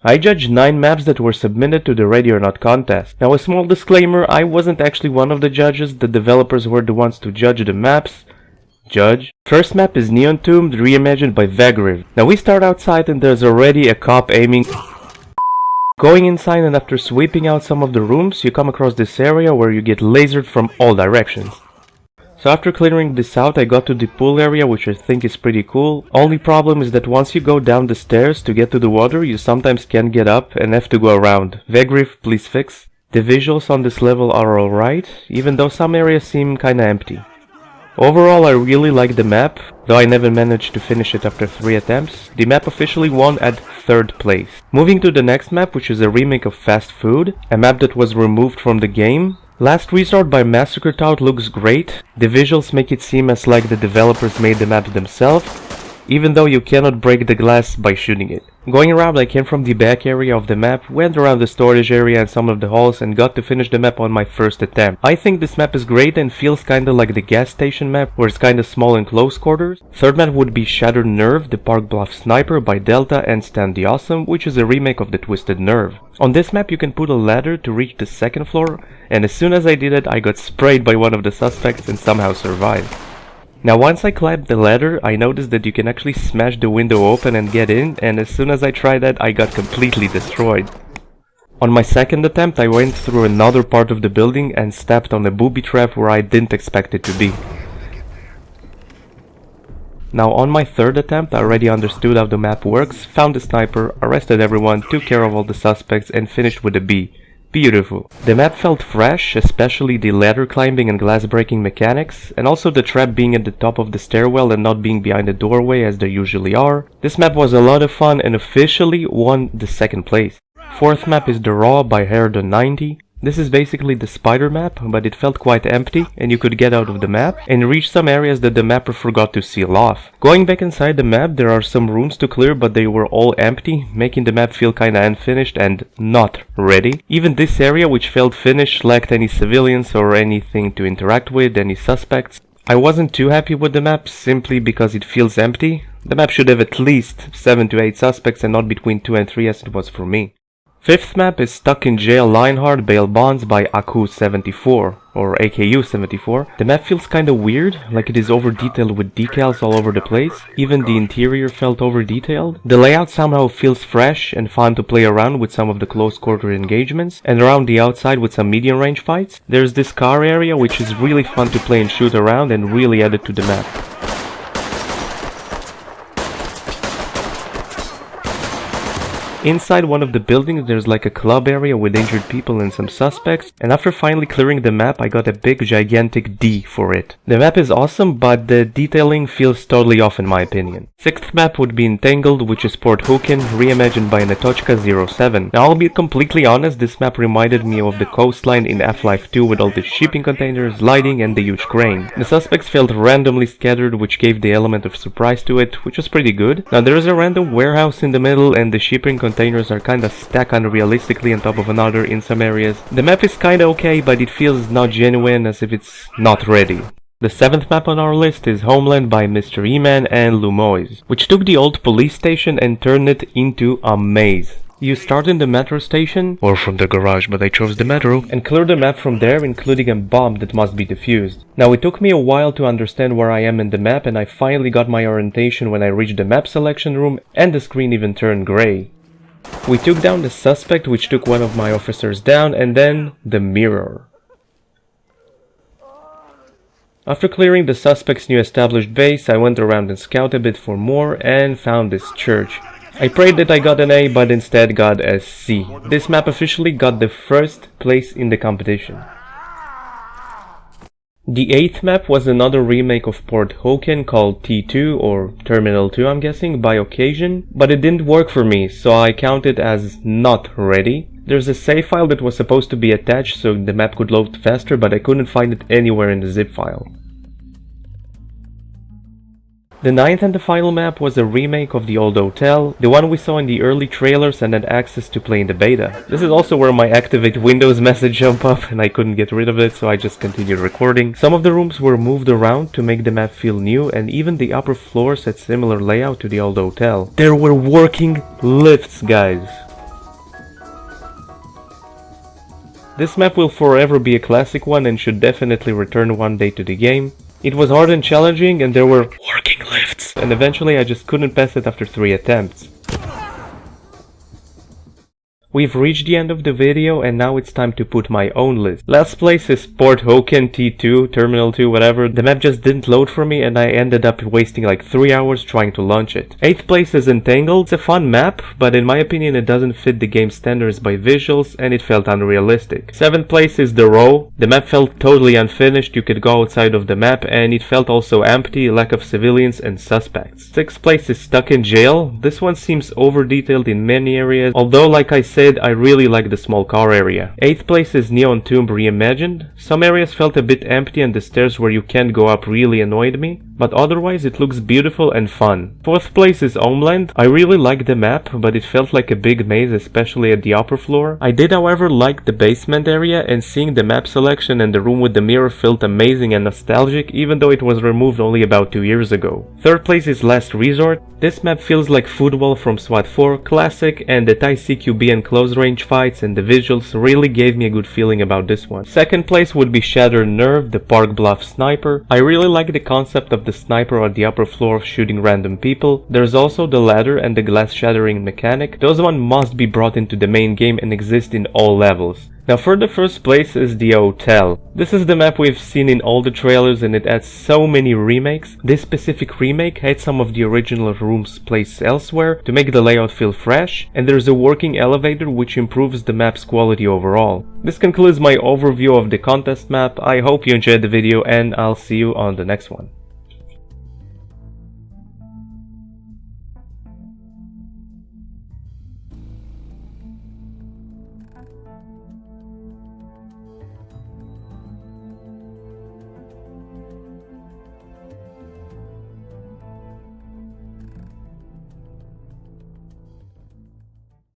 I judged 9 maps that were submitted to the Ready or Not contest. Now a small disclaimer, I wasn't actually one of the judges, the developers were the ones to judge the maps. First map is Neon Tomb, reimagined by Vegriv. Now we start outside and there's already a cop aiming. Going inside, and after sweeping out some of the rooms, you come across this area where you get lasered from all directions. So after clearing this out, I got to the pool area, which I think is pretty cool. Only problem is that once you go down the stairs to get to the water, you sometimes can't get up and have to go around. Vegriv, please fix. The visuals on this level are alright, even though some areas seem kinda empty. Overall, I really like the map, though I never managed to finish it after 3 attempts. The map officially won at 3rd place. Moving to the next map, which is a remake of Fast Food, a map that was removed from the game. Last Resort by Massacre Tout looks great. The visuals make it seem as like the developers made the map themselves, even though you cannot break the glass by shooting it. Going around, I came from the back area of the map, went around the storage area and some of the halls, and got to finish the map on my first attempt. I think this map is great and feels kinda like the gas station map, where it's kinda small and close quarters. Third map would be Shattered Nerve, the Park Bluff Sniper by Delta and Stan the Awesome, which is a remake of the Twisted Nerve. On this map you can put a ladder to reach the 2nd floor, and as soon as I did it, I got sprayed by one of the suspects and somehow survived. Now once I climbed the ladder, I noticed that you can actually smash the window open and get in, and as soon as I tried that, I got completely destroyed. On my 2nd attempt, I went through another part of the building and stepped on a booby trap where I didn't expect it to be. Now on my 3rd attempt, I already understood how the map works, found the sniper, arrested everyone, took care of all the suspects, and finished with a B. Beautiful. The map felt fresh, especially the ladder climbing and glass breaking mechanics, and also the trap being at the top of the stairwell and not being behind the doorway as there usually are. This map was a lot of fun and officially won the 2nd place. 4th map is The Raw by Haredon90. This is basically the spider map, but it felt quite empty and you could get out of the map and reach some areas that the mapper forgot to seal off. Going back inside the map, there are some rooms to clear, but they were all empty, making the map feel kinda unfinished and not ready. Even this area, which felt finished, lacked any civilians or anything to interact with, any suspects. I wasn't too happy with the map simply because it feels empty. The map should have at least 7 to 8 suspects and not between 2 and 3 as it was for me. 5th map is Stuck in Jail Lionheart Bail Bonds by Aku74 or AKU74. The map feels kinda weird, like it is over detailed with decals all over the place. Even the interior felt over detailed. The layout somehow feels fresh and fun to play around with some of the close quarter engagements, and around the outside with some medium range fights. There's this car area which is really fun to play and shoot around and really added to the map. Inside one of the buildings there's like a club area with injured people and some suspects, and after finally clearing the map I got a big gigantic D for it. The map is awesome, but the detailing feels totally off in my opinion. 6th map would be Entangled, which is Port Hookin, reimagined by Natochka07. Now I'll be completely honest, this map reminded me of the coastline in Half-Life 2 with all the shipping containers, lighting and the huge crane. The suspects felt randomly scattered, which gave the element of surprise to it, which was pretty good. Now there is a random warehouse in the middle and the shipping containers are kinda stacked unrealistically on top of another in some areas. The map is kinda okay, but it feels not genuine, as if it's not ready. The 7th map on our list is Homeland by Mr. E-Man and Lumoise, which took the old police station and turned it into a maze. You start in the metro station, or from the garage, but I chose the metro, and clear the map from there, including a bomb that must be defused. Now it took me a while to understand where I am in the map, and I finally got my orientation when I reached the map selection room and the screen even turned grey. We took down the suspect, which took one of my officers down, and then the mirror. After clearing the suspect's new established base, I went around and scouted a bit for more and found this church. I prayed that I got an A, but instead got a C. This map officially got the 1st place in the competition. The 8th map was another remake of Port Hookin called T2, or Terminal 2 I'm guessing, by occasion, but it didn't work for me, so I count it as not ready. There's a save file that was supposed to be attached so the map could load faster, but I couldn't find it anywhere in the zip file. The 9th and the final map was a remake of the old hotel, the one we saw in the early trailers and had access to play in the beta. This is also where my activate Windows message jumped up and I couldn't get rid of it, so I just continued recording. Some of the rooms were moved around to make the map feel new, and even the upper floors had similar layout to the old hotel. There were working lifts, guys. This map will forever be a classic one and should definitely return one day to the game. It was hard and challenging and there were working lifts, and eventually I just couldn't pass it after 3 attempts. We've reached the end of the video and now it's time to put my own list. Last place is Port Hoken T2, Terminal 2, whatever. The map just didn't load for me and I ended up wasting like 3 hours trying to launch it. 8th place is Entangled. It's a fun map, but in my opinion it doesn't fit the game standards by visuals and it felt unrealistic. 7th place is The Row. The map felt totally unfinished, you could go outside of the map and it felt also empty, lack of civilians and suspects. 6th place is Stuck in Jail. This one seems over detailed in many areas, although like I said, I really like the small car area. 8th place is Neon Tomb Reimagined. Some areas felt a bit empty and the stairs where you can't go up really annoyed me, but otherwise it looks beautiful and fun. 4th place is Homeland. I really like the map, but it felt like a big maze, especially at the upper floor. I did however like the basement area, and seeing the map selection and the room with the mirror felt amazing and nostalgic, even though it was removed only about 2 years ago. 3rd place is Last Resort. This map feels like football from SWAT 4, classic, and the Thai CQB and close range fights and the visuals really gave me a good feeling about this one. 2nd place would be Shattered Nerve, the Park Bluff Sniper. I really like the concept of the sniper on the upper floor shooting random people. There's also the ladder and the glass shattering mechanic. Those one must be brought into the main game and exist in all levels. Now for the first place is the Hotel. This is the map we've seen in all the trailers and it adds so many remakes. This specific remake had some of the original rooms placed elsewhere to make the layout feel fresh, and there's a working elevator which improves the map's quality overall. This concludes my overview of the contest map. I hope you enjoyed the video and I'll see you on the next one.